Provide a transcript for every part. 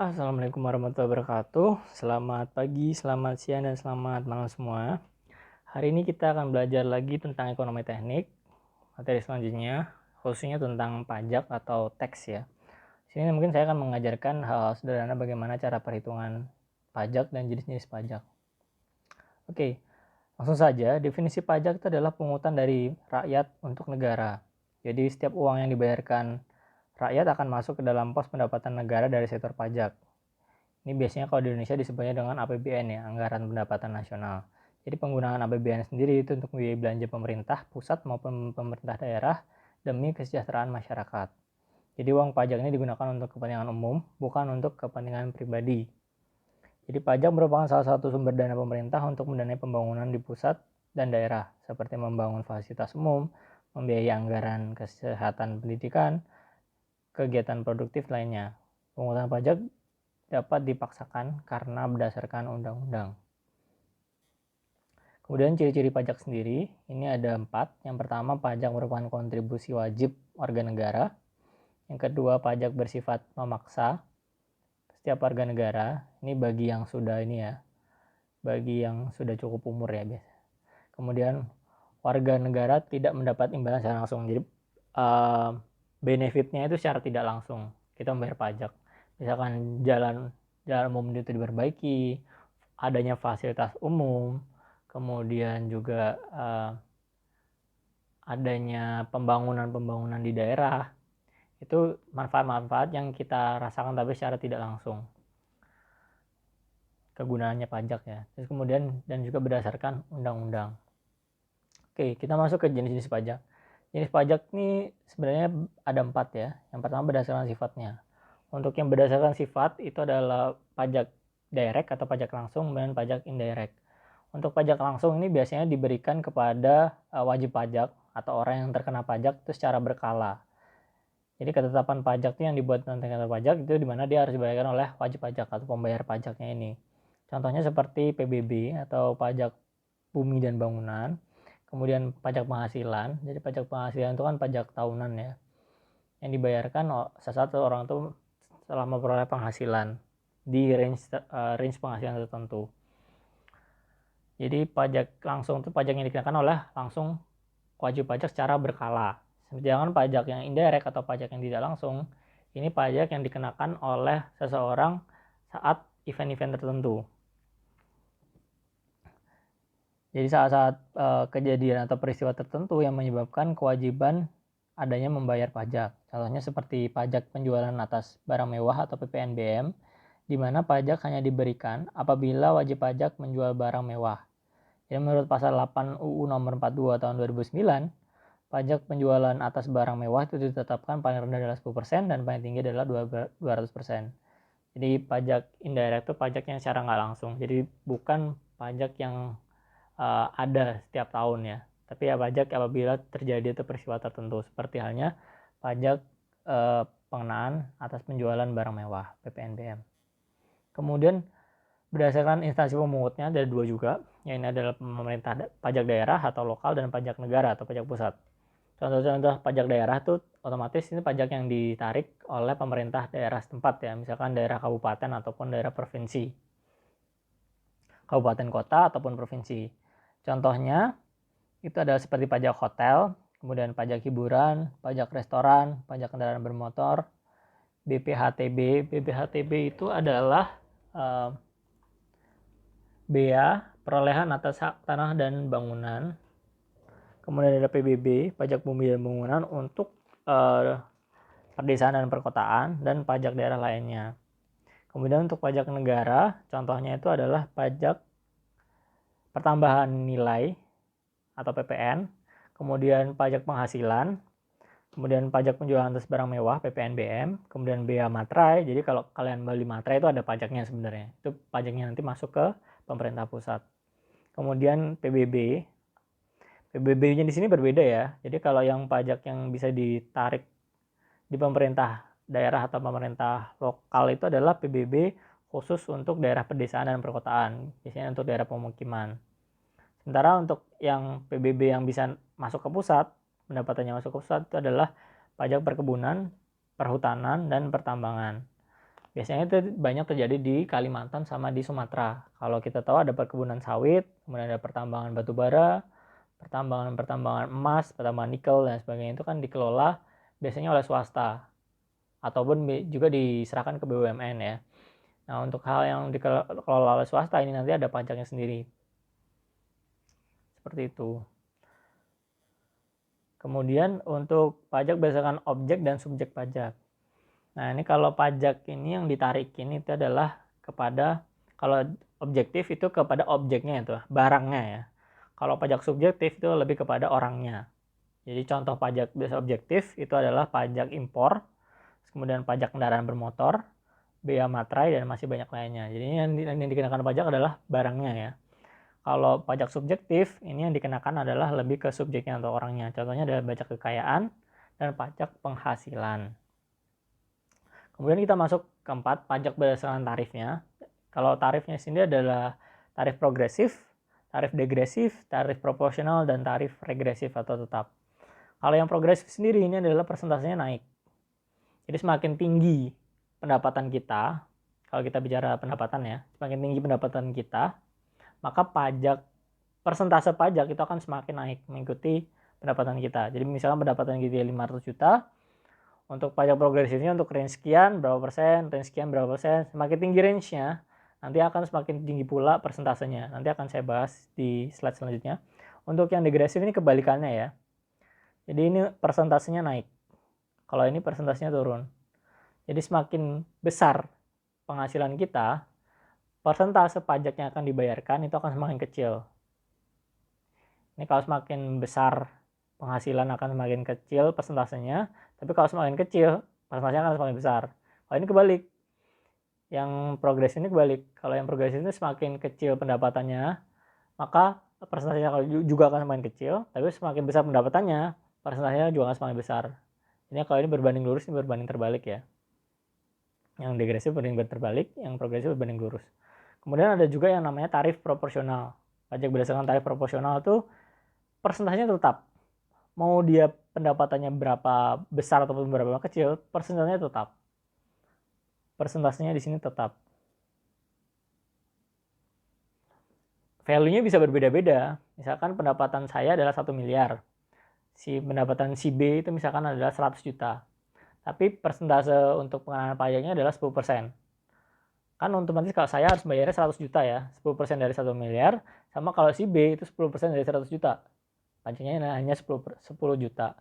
Assalamualaikum warahmatullahi wabarakatuh. Selamat pagi, selamat siang, dan selamat malam semua. Hari ini kita akan belajar lagi tentang ekonomi teknik. Materi selanjutnya khususnya tentang pajak atau tax ya. Di sini mungkin saya akan mengajarkan hal sederhana bagaimana cara perhitungan pajak dan jenis-jenis pajak. Oke, langsung saja. Definisi pajak itu adalah pungutan dari rakyat untuk negara. Jadi setiap uang yang dibayarkan rakyat akan masuk ke dalam pos pendapatan negara dari sektor pajak. Ini biasanya kalau di Indonesia disebutnya dengan APBN ya, Anggaran Pendapatan Nasional. Jadi penggunaan APBN sendiri itu untuk biaya belanja pemerintah pusat maupun pemerintah daerah demi kesejahteraan masyarakat. Jadi uang pajak ini digunakan untuk kepentingan umum, bukan untuk kepentingan pribadi. Jadi pajak merupakan salah satu sumber dana pemerintah untuk mendanai pembangunan di pusat dan daerah, seperti membangun fasilitas umum, membiayai anggaran kesehatan pendidikan, kegiatan produktif lainnya. Pungutan pajak dapat dipaksakan karena berdasarkan undang-undang. Kemudian ciri-ciri pajak sendiri, ini ada 4. Yang pertama, pajak merupakan kontribusi wajib warga negara. Yang kedua, pajak bersifat memaksa setiap warga negara. Ini bagi yang sudah cukup umur ya biasa. Kemudian warga negara tidak mendapat imbalan secara langsung. Jadi benefitnya itu secara tidak langsung. Kita membayar pajak. Misalkan jalan umum itu diperbaiki, adanya fasilitas umum, kemudian juga adanya pembangunan di daerah, itu manfaat-manfaat yang kita rasakan tapi secara tidak langsung kegunaannya pajak ya. Terus kemudian dan juga berdasarkan undang-undang. Oke, kita masuk ke jenis-jenis pajak. Jenis pajak ini sebenarnya ada 4 ya. Yang pertama berdasarkan sifatnya. Untuk yang berdasarkan sifat itu adalah pajak direct atau pajak langsung dan pajak indirect. Untuk pajak langsung ini biasanya diberikan kepada wajib pajak atau orang yang terkena pajak itu secara berkala. Jadi ketetapan pajak itu yang dibuat tentang kantor pajak itu dimana dia harus dibayarkan oleh wajib pajak atau pembayar pajaknya ini. Contohnya seperti PBB atau pajak bumi dan bangunan. Kemudian pajak penghasilan. Jadi pajak penghasilan itu kan pajak tahunan ya, yang dibayarkan salah satu orang itu setelah memperoleh penghasilan di range penghasilan tertentu. Jadi pajak langsung itu pajak yang dikenakan oleh langsung wajib pajak secara berkala. Sedangkan pajak yang indirect atau pajak yang tidak langsung, ini pajak yang dikenakan oleh seseorang saat event-event tertentu. Jadi saat kejadian atau peristiwa tertentu yang menyebabkan kewajiban adanya membayar pajak. Contohnya seperti pajak penjualan atas barang mewah atau PPNBM, di mana pajak hanya diberikan apabila wajib pajak menjual barang mewah. Jadi menurut pasal 8 UU nomor 42 tahun 2009, pajak penjualan atas barang mewah itu ditetapkan paling rendah adalah 10% dan paling tinggi adalah 200%. Jadi pajak indirect itu pajak yang secara nggak langsung. Jadi bukan pajak yang ada setiap tahun ya, tapi ya pajak apabila terjadi itu peristiwa tertentu, seperti halnya pajak pengenaan atas penjualan barang mewah PPNBM. Kemudian berdasarkan instansi pemungutnya ada 2 juga, yang ini adalah pemerintah pajak daerah atau lokal dan pajak negara atau pajak pusat. Contoh-contoh pajak daerah tuh otomatis ini pajak yang ditarik oleh pemerintah daerah setempat ya, misalkan daerah kabupaten ataupun daerah provinsi, kabupaten kota ataupun provinsi. Contohnya itu adalah seperti pajak hotel, kemudian pajak hiburan, pajak restoran, pajak kendaraan bermotor, BPHTB. BPHTB itu adalah bea perolehan atas hak tanah dan bangunan. Kemudian ada PBB, pajak bumi dan bangunan untuk perdesaan dan perkotaan, dan pajak daerah lainnya. Kemudian untuk pajak negara, contohnya itu adalah pajak pertambahan nilai atau PPN, kemudian pajak penghasilan, kemudian pajak penjualan atas barang mewah PPNBM, kemudian bea materai. Jadi kalau kalian beli materai itu ada pajaknya sebenarnya. Itu pajaknya nanti masuk ke pemerintah pusat. Kemudian PBB. PBB-nya di sini berbeda ya. Jadi kalau yang pajak yang bisa ditarik di pemerintah daerah atau pemerintah lokal itu adalah PBB khusus untuk daerah pedesaan dan perkotaan, biasanya untuk daerah pemukiman. Sementara untuk yang PBB yang bisa masuk ke pusat, pendapatannya masuk ke pusat itu adalah pajak perkebunan, perhutanan, dan pertambangan. Biasanya itu banyak terjadi di Kalimantan sama di Sumatera. Kalau kita tahu ada perkebunan sawit, kemudian ada pertambangan batu bara, pertambangan emas, pertambangan nikel dan sebagainya, itu kan dikelola biasanya oleh swasta ataupun juga diserahkan ke BUMN ya. Nah, untuk hal yang dikelola oleh swasta ini nanti ada pajaknya sendiri. Seperti itu. Kemudian untuk pajak berdasarkan objek dan subjek pajak. Nah, ini kalau pajak ini yang ditarikin itu adalah kepada, kalau objektif itu kepada objeknya itu, barangnya ya. Kalau pajak subjektif itu lebih kepada orangnya. Jadi contoh pajak biasa objektif itu adalah pajak impor, kemudian pajak kendaraan bermotor, bea materai, dan masih banyak lainnya. Jadi yang dikenakan pajak adalah barangnya ya. Kalau pajak subjektif, ini yang dikenakan adalah lebih ke subjeknya atau orangnya. Contohnya adalah pajak kekayaan dan pajak penghasilan. Kemudian kita masuk keempat, pajak berdasarkan tarifnya. Kalau tarifnya sendiri adalah tarif progresif, tarif degresif, tarif proporsional, dan tarif regresif atau tetap. Kalau yang progresif sendiri ini adalah persentasenya naik. Jadi semakin tinggi pendapatan kita, kalau kita bicara pendapatan ya, semakin tinggi pendapatan kita, maka persentase pajak itu akan semakin naik mengikuti pendapatan kita. Jadi misalnya pendapatan kita 500 juta, untuk pajak progresifnya untuk range sekian berapa persen, range sekian berapa persen, semakin tinggi range-nya, nanti akan semakin tinggi pula persentasenya. Nanti akan saya bahas di slide selanjutnya. Untuk yang degresif ini kebalikannya ya. Jadi ini persentasenya naik. Kalau ini persentasenya turun. Jadi semakin besar penghasilan kita, persentase pajak yang akan dibayarkan itu akan semakin kecil. Ini kalau semakin besar penghasilan akan semakin kecil persentasenya, tapi kalau semakin kecil persentasenya akan semakin besar. Kalau ini kebalik. Yang progresif ini kebalik. Kalau yang progresif ini semakin kecil pendapatannya, maka persentasenya juga akan semakin kecil, tapi semakin besar pendapatannya, persentasenya juga akan semakin besar. Ini kalau ini berbanding lurus, ini berbanding terbalik ya. Yang degresif berbanding terbalik, yang progresif berbanding lurus. Kemudian ada juga yang namanya tarif proporsional. Pajak berdasarkan tarif proporsional itu persentasenya tetap. Mau dia pendapatannya berapa besar ataupun berapa kecil, persentasenya tetap. Persentasenya di sini tetap. Value-nya bisa berbeda-beda. Misalkan pendapatan saya adalah 1 miliar. Pendapatan si B itu misalkan adalah 100 juta. Tapi persentase untuk pengenaan pajaknya adalah 10%. Kan otomatis kalau saya harus bayarnya 100 juta ya. 10% dari 1 miliar. Sama kalau si B itu 10% dari 100 juta. Pajaknya hanya 10 juta.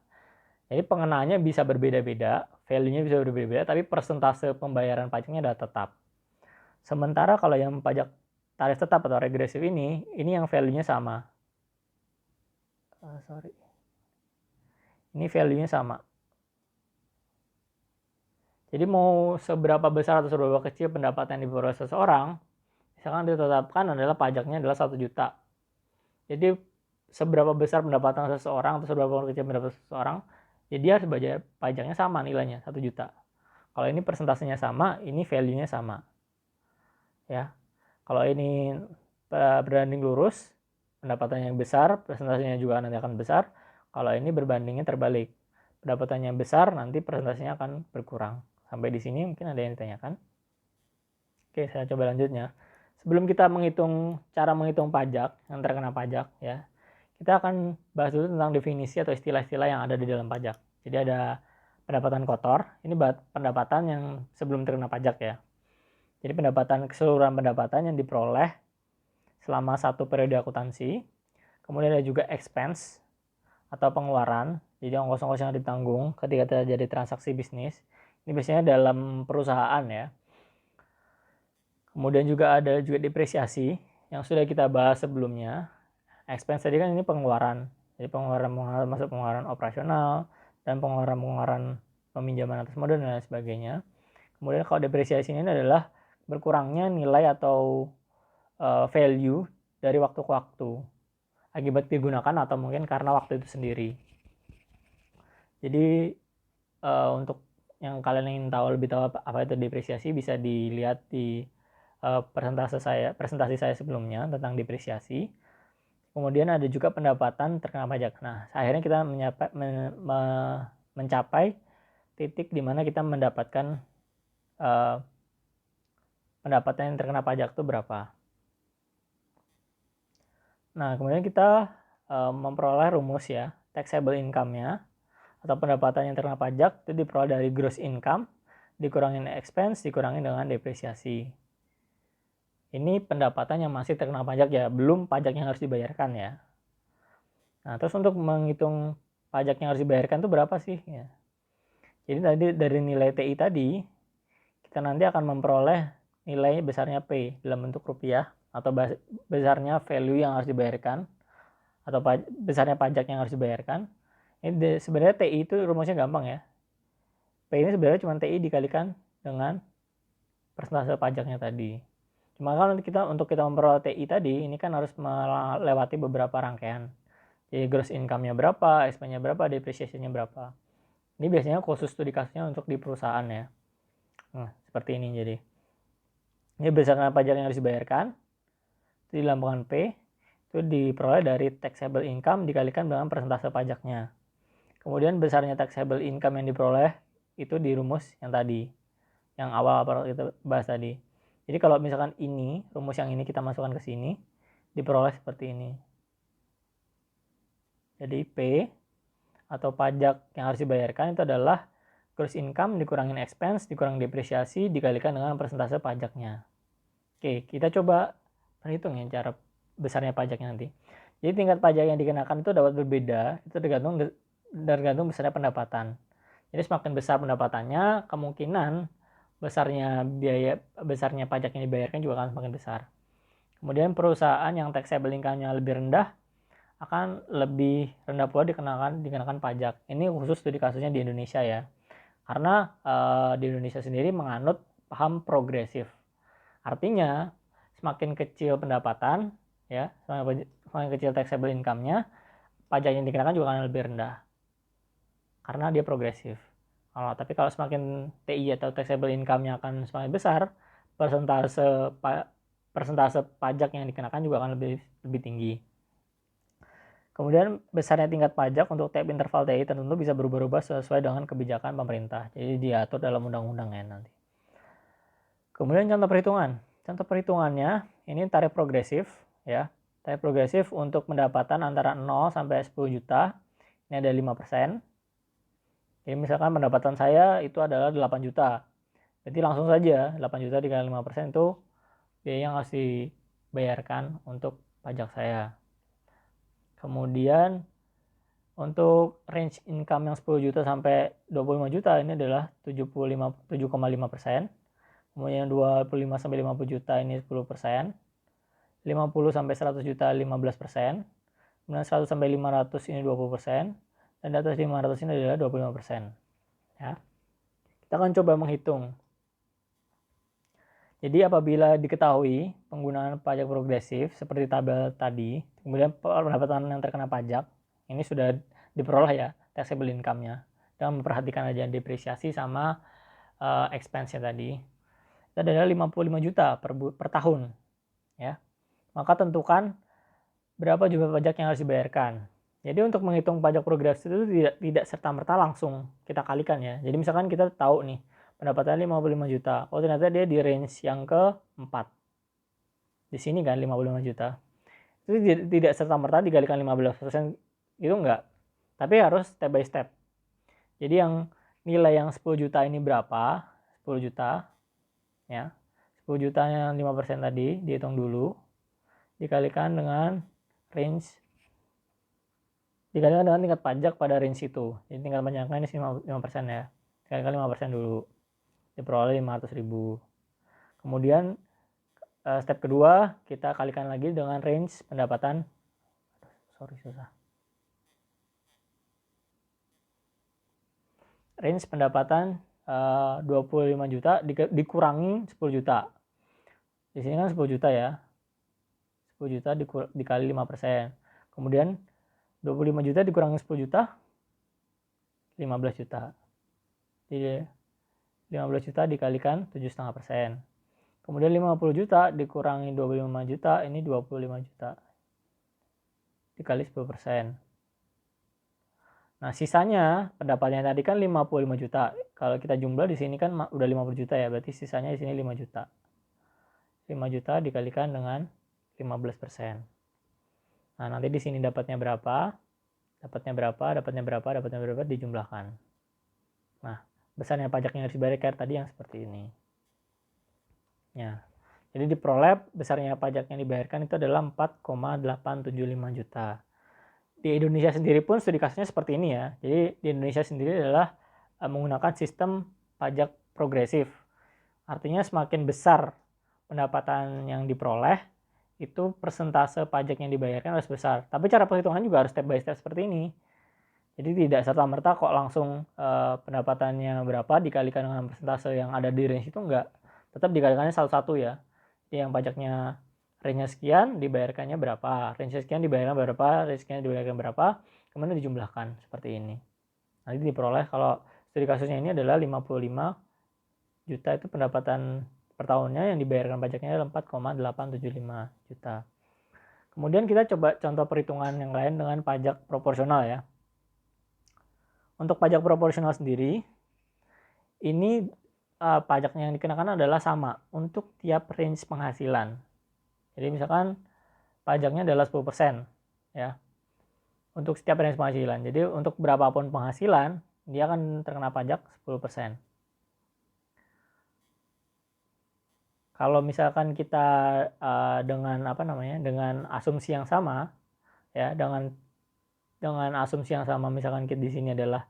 Jadi pengenaannya bisa berbeda-beda. Value-nya bisa berbeda-beda. Tapi persentase pembayaran pajaknya adalah tetap. Sementara kalau yang pajak tarif tetap atau regresif ini yang value-nya sama. Ini value-nya sama. Jadi mau seberapa besar atau seberapa kecil pendapatan yang diperoleh seseorang, misalkan ditetapkan adalah pajaknya adalah 1 juta. Jadi seberapa besar pendapatan seseorang atau seberapa kecil pendapatan seseorang, ya dia harus bayar pajaknya sama nilainya 1 juta. Kalau ini persentasenya sama, ini value-nya sama. Ya. Kalau ini berbanding lurus, pendapatannya yang besar, persentasenya juga nanti akan besar. Kalau ini berbandingnya terbalik. Pendapatannya besar, nanti persentasenya akan berkurang. Sampai di sini mungkin ada yang ditanyakan. Oke, saya coba lanjutnya. Sebelum kita cara menghitung pajak yang terkena pajak ya, kita akan bahas dulu tentang definisi atau istilah-istilah yang ada di dalam pajak. Jadi ada pendapatan kotor, ini pendapatan yang sebelum terkena pajak ya. Jadi keseluruhan pendapatan yang diperoleh selama satu periode akuntansi. Kemudian ada juga expense atau pengeluaran, jadi ongkos-ongkos yang ditanggung ketika terjadi transaksi bisnis. Ini biasanya dalam perusahaan ya. Kemudian juga ada depresiasi yang sudah kita bahas sebelumnya. Expense tadi kan ini pengeluaran. Jadi pengeluaran masuk pengeluaran operasional dan pengeluaran peminjaman atas modal dan lain sebagainya. Kemudian kalau depresiasi ini adalah berkurangnya nilai atau value dari waktu ke waktu akibat digunakan atau mungkin karena waktu itu sendiri. Jadi untuk yang kalian ingin tahu lebih tahu apa itu depresiasi, bisa dilihat di presentasi saya sebelumnya tentang depresiasi. Kemudian ada juga pendapatan terkena pajak. Nah, akhirnya kita mencapai titik di mana kita mendapatkan pendapatan yang terkena pajak itu berapa. Nah, kemudian kita memperoleh rumus ya, taxable income-nya atau pendapatan yang terkena pajak itu diperoleh dari gross income dikurangin expense dikurangin dengan depresiasi. Ini pendapatan yang masih terkena pajak ya, belum pajak yang harus dibayarkan ya. Nah, terus untuk menghitung pajak yang harus dibayarkan itu berapa sih ya? Jadi tadi dari nilai TI tadi kita nanti akan memperoleh nilai besarnya P dalam bentuk rupiah atau besarnya value yang harus dibayarkan atau besarnya pajak yang harus dibayarkan. Ini sebenarnya TI itu rumusnya gampang ya. P ini sebenarnya cuma TI dikalikan dengan persentase pajaknya tadi. Cuma kalau untuk kita memperoleh TI tadi, ini kan harus melewati beberapa rangkaian. Jadi gross income-nya berapa, expense-nya berapa, depreciation-nya berapa. Ini biasanya khusus studi kasusnya untuk di perusahaan ya. Nah, seperti ini jadi. Ini berdasarkan pajak yang harus dibayarkan, itu dilambangkan P, itu diperoleh dari taxable income dikalikan dengan persentase pajaknya. Kemudian besarnya taxable income yang diperoleh itu di rumus yang tadi, yang awal kita bahas tadi. Jadi kalau misalkan ini, rumus yang ini kita masukkan ke sini, diperoleh seperti ini. Jadi P atau pajak yang harus dibayarkan itu adalah gross income dikurangin expense dikurangin depresiasi dikalikan dengan persentase pajaknya. Oke, kita coba perhitung ya cara besarnya pajaknya nanti. Jadi tingkat pajak yang dikenakan itu dapat berbeda, itu tergantung besarnya pendapatan. Jadi semakin besar pendapatannya, kemungkinan besarnya pajak yang dibayarkan juga akan semakin besar. Kemudian perusahaan yang taxable income-nya lebih rendah akan lebih rendah pula dikenakan pajak. Ini khusus studi kasusnya di Indonesia ya. Karena di Indonesia sendiri menganut paham progresif. Artinya semakin kecil pendapatan ya, semakin kecil taxable income-nya, pajak yang dikenakan juga akan lebih rendah. Karena dia progresif. Tapi kalau semakin TI atau taxable income-nya akan semakin besar, persentase pajak yang dikenakan juga akan lebih tinggi. Kemudian besarnya tingkat pajak untuk tiap interval TI tentu bisa berubah-ubah sesuai dengan kebijakan pemerintah. Jadi diatur dalam undang-undang ya nanti. Kemudian contoh perhitungan. Contoh perhitungannya ini tarif progresif ya. Tarif progresif untuk pendapatan antara 0 sampai 10 juta. Ini ada 5%. Jadi misalkan pendapatan saya itu adalah 8 juta. Jadi langsung saja 8 juta dikali 5% itu biaya yang harus dibayarkan untuk pajak saya. Kemudian untuk range income yang 10 juta sampai 25 juta ini adalah 7,5%. Kemudian 25 sampai 50 juta ini 10%. 50 sampai 100 juta 15%. Kemudian 100 sampai 500 ini 20%. Dan di atas 500 ini adalah 25%. Ya. Kita akan coba menghitung. Jadi apabila diketahui penggunaan pajak progresif seperti tabel tadi, kemudian pendapatan yang terkena pajak, ini sudah diperoleh ya taxable income-nya. Dan memperhatikan aja depresiasi sama expense-nya tadi. Itu adalah 55 juta per tahun. Ya. Maka tentukan berapa jumlah pajak yang harus dibayarkan. Jadi untuk menghitung pajak progresif itu tidak serta-merta langsung kita kalikan ya. Jadi misalkan kita tahu nih, pendapatannya 55 juta. Oh ternyata dia di range yang ke-4. Di sini kan 55 juta. Itu tidak serta-merta dikalikan 15%, itu enggak. Tapi harus step by step. Jadi yang nilai yang 10 juta ini berapa? 10 juta. Ya. 10 jutanya 5% tadi dihitung dulu. Dikalikan dengan range. Dikalikan dengan tingkat pajak pada range itu. Jadi tingkat pajaknya ini 5% ya. Dikalikan 5% dulu. Diperoleh 500.000. Kemudian step kedua kita kalikan lagi dengan range pendapatan range pendapatan 25 juta dikurangi 10 juta. Di sini kan 10 juta ya. 10 juta dikali 5%. Kemudian 25 juta dikurangi 10 juta 15 juta. Jadi 15 juta dikalikan 7,5%. Kemudian 50 juta dikurangi 25 juta, ini 25 juta. Dikali 10%. Nah, sisanya pendapatnya tadi kan 55 juta. Kalau kita jumlah di sini kan udah 50 juta ya, berarti sisanya di sini 5 juta. 5 juta dikalikan dengan 15%. Nah, nanti di sini dapatnya berapa, dijumlahkan. Nah, besarnya pajak yang harus dibayar tadi yang seperti ini. Ya. Jadi diperoleh besarnya pajak yang dibayarkan itu adalah 4,875 juta. Di Indonesia sendiri pun studi kasusnya seperti ini ya. Jadi di Indonesia sendiri adalah menggunakan sistem pajak progresif. Artinya semakin besar pendapatan yang diperoleh, itu persentase pajak yang dibayarkan harus besar. Tapi cara perhitungan juga harus step by step seperti ini. Jadi tidak serta-merta kok langsung pendapatannya berapa dikalikan dengan persentase yang ada di range itu, enggak. Tetap dikalikannya satu-satu ya. Jadi yang pajaknya range-nya sekian dibayarkannya berapa, range sekian dibayarkan berapa, range sekian dibayarkan berapa, kemudian dijumlahkan seperti ini. Nanti diperoleh kalau studi kasusnya ini adalah 55 juta itu pendapatan per tahunnya, yang dibayarkan pajaknya adalah 4,875 juta. Kemudian kita coba contoh perhitungan yang lain dengan pajak proporsional ya. Untuk pajak proporsional sendiri, ini pajaknya yang dikenakan adalah sama untuk tiap range penghasilan. Jadi misalkan pajaknya adalah 10% ya. Untuk setiap range penghasilan. Jadi untuk berapapun penghasilan, dia akan terkena pajak 10%. Kalau misalkan kita dengan asumsi yang sama ya, dengan asumsi yang sama, misalkan di sini adalah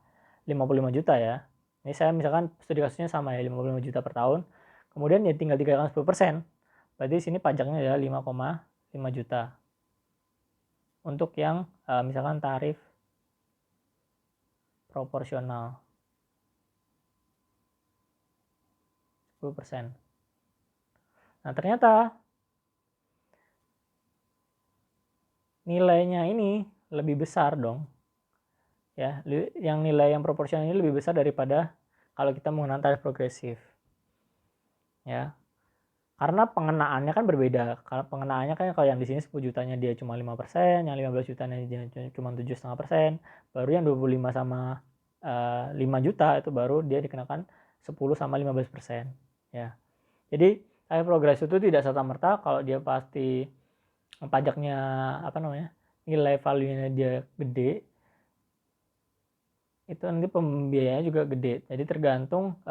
55 juta ya. Ini saya misalkan studi kasusnya sama ya, 55 juta per tahun. Kemudian ya tinggal dikalikan 10%. Berarti di sini pajaknya adalah 5,5 juta. Untuk yang misalkan tarif proporsional 10%. Nah, ternyata nilainya ini lebih besar dong. Ya, yang nilai yang proporsional ini lebih besar daripada kalau kita menggunakan tarif progresif. Ya. Karena pengenaannya kan berbeda. Kalau pengenaannya kan kalau yang di sini 10 jutanya dia cuma 5%, yang 15 jutanya dia cuma 7,5%, baru yang 25 sama 5 juta itu baru dia dikenakan 10 sama 15%. Ya. Jadi tarif progresif itu tidak serta-merta kalau dia pasti pajaknya nilai value-nya dia gede, itu nanti pembiayaannya juga gede. Jadi tergantung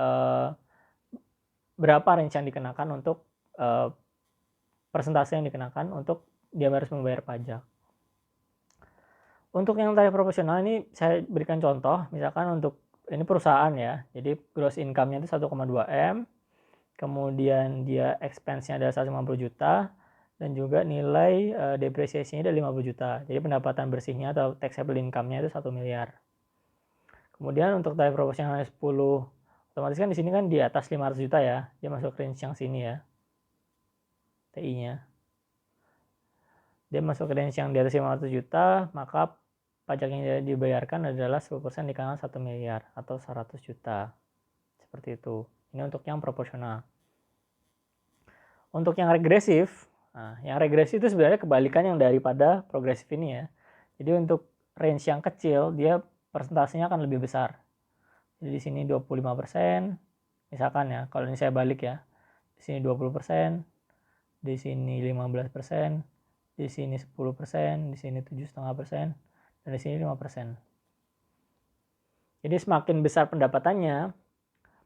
berapa range yang dikenakan untuk persentase yang dikenakan untuk dia harus membayar pajak. Untuk yang tarif proporsional ini saya berikan contoh, misalkan untuk ini perusahaan ya, jadi gross income-nya itu 1,2 M, kemudian dia expense-nya adalah 150 juta, dan juga nilai depresiasinya adalah 50 juta. Jadi pendapatan bersihnya atau taxable income-nya itu 1 miliar. Kemudian untuk tarif proporsional 10, otomatis kan di sini kan di atas 500 juta ya, dia masuk range yang sini ya, TI-nya. Dia masuk range yang di atas 500 juta, maka pajak yang dibayarkan adalah 10% dikalikan 1 miliar atau 100 juta. Seperti itu. Ini untuk yang proporsional. Untuk yang regresif, yang regresif itu sebenarnya kebalikan yang daripada progresif ini ya. Jadi untuk range yang kecil, dia persentasenya akan lebih besar. Jadi di sini 25%, misalkan ya, kalau ini saya balik ya. Di sini 20%, di sini 15%, di sini 10%, di sini 7,5%, dan di sini 5%. Jadi semakin besar pendapatannya,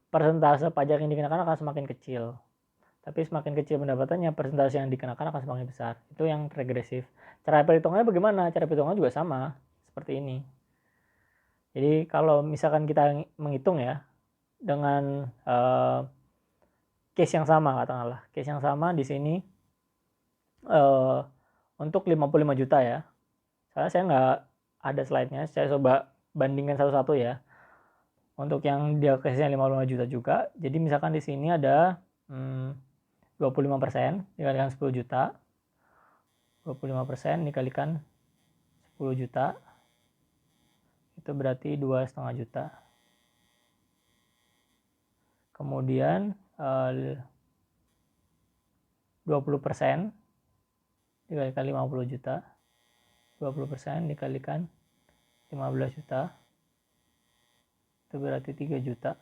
persentase pajak yang dikenakan akan semakin kecil. Tapi semakin kecil pendapatannya, persentase yang dikenakan akan semakin besar. Itu yang regresif. Cara perhitungannya bagaimana? Cara perhitungannya juga sama, seperti ini. Jadi kalau misalkan kita menghitung ya, dengan case yang sama, katakanlah. Case yang sama di sini untuk 55 juta ya. Saya nggak ada slide-nya, saya coba bandingkan satu-satu ya. Untuk yang dia case-nya 55 juta juga, jadi misalkan di sini ada 25% dikalikan 10 juta, 25% dikalikan 10 juta, itu berarti 2,5 juta. Kemudian 20% dikalikan 50 juta, 20% dikalikan 15 juta, itu berarti 3 juta.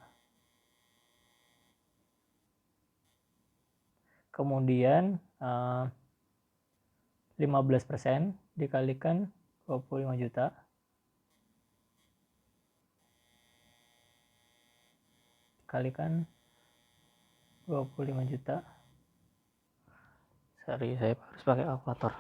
kemudian 15% dikalikan 25 juta dikalikan 25 juta. Sorry, saya harus pakai kalkulator.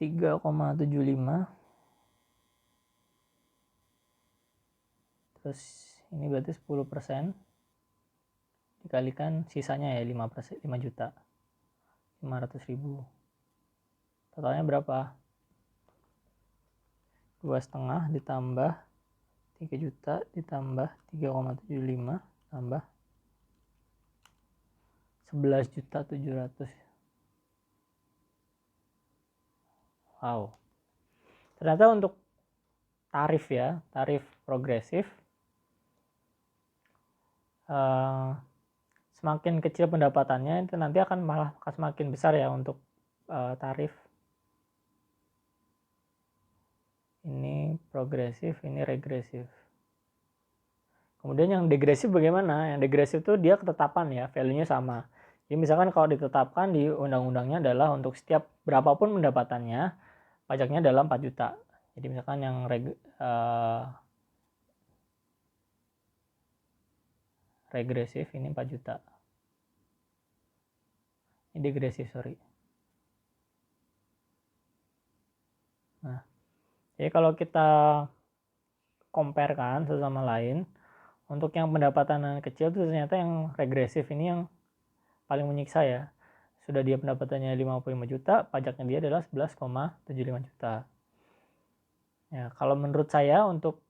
$3,75. Terus ini berarti 10% dikalikan sisanya ya 5 juta 500.000. Totalnya berapa? 2,5 ditambah 3 juta ditambah 3,75 tambah 11.700.000. Wow. Ternyata untuk tarif ya, tarif progresif, semakin kecil pendapatannya itu nanti akan malah semakin besar ya untuk tarif. Ini progresif, ini regresif. Kemudian yang degresif bagaimana? Yang degresif itu dia ketetapan ya, value-nya sama. Jadi misalkan kalau ditetapkan di undang-undangnya adalah untuk setiap berapapun pendapatannya, pajaknya adalah 4 juta. Jadi misalkan yang regresif ini 4 juta. Ini degresif, sorry. Nah, jadi kalau kita compare kan satu sama lain, untuk yang pendapatan kecil itu ternyata yang regresif ini yang paling menyiksa ya. Sudah dia pendapatannya 55 juta, pajaknya dia adalah 11,75 juta. Ya, kalau menurut saya untuk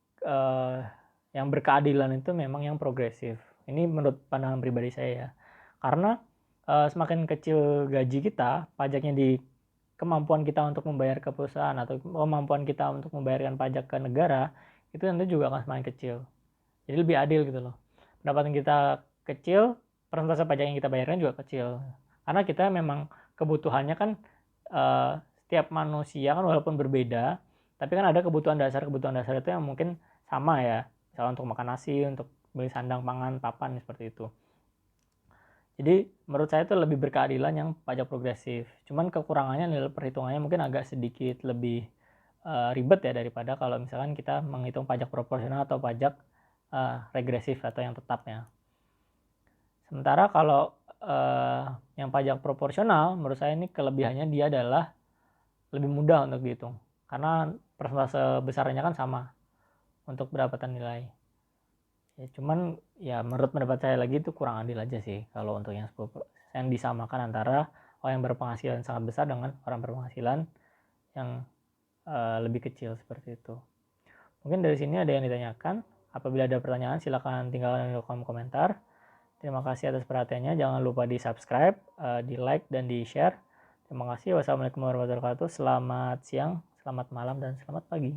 yang berkeadilan itu memang yang progresif. Ini menurut pandangan pribadi saya ya. Karena semakin kecil gaji kita, pajaknya di kemampuan kita untuk membayar ke perusahaan atau kemampuan kita untuk membayarkan pajak ke negara, itu nanti juga akan semakin kecil. Jadi lebih adil gitu loh. Pendapatan kita kecil, persentase pajak yang kita bayarkan juga kecil. Karena kita memang kebutuhannya kan setiap manusia kan walaupun berbeda, tapi kan ada kebutuhan dasar itu yang mungkin sama ya. Misalnya untuk makan nasi, untuk beli sandang, pangan, papan, seperti itu. Jadi menurut saya itu lebih berkeadilan yang pajak progresif. Cuman kekurangannya adalah perhitungannya mungkin agak sedikit lebih ribet ya daripada kalau misalkan kita menghitung pajak proporsional atau pajak regresif atau yang tetapnya. Sementara kalau yang pajak proporsional menurut saya ini kelebihannya dia adalah lebih mudah untuk dihitung. Karena persentase besarnya kan sama untuk pendapatan nilai. Ya, cuman ya menurut pendapat saya lagi itu kurang adil aja sih kalau untuk yang 10% yang disamakan antara orang yang berpenghasilan sangat besar dengan orang berpenghasilan yang lebih kecil seperti itu. Mungkin dari sini ada yang ditanyakan. Apabila ada pertanyaan silakan tinggalkan di kolom komentar. Terima kasih atas perhatiannya. Jangan lupa di subscribe, di like dan di share. Terima kasih. Wassalamualaikum warahmatullahi wabarakatuh. Selamat siang, selamat malam, dan selamat pagi.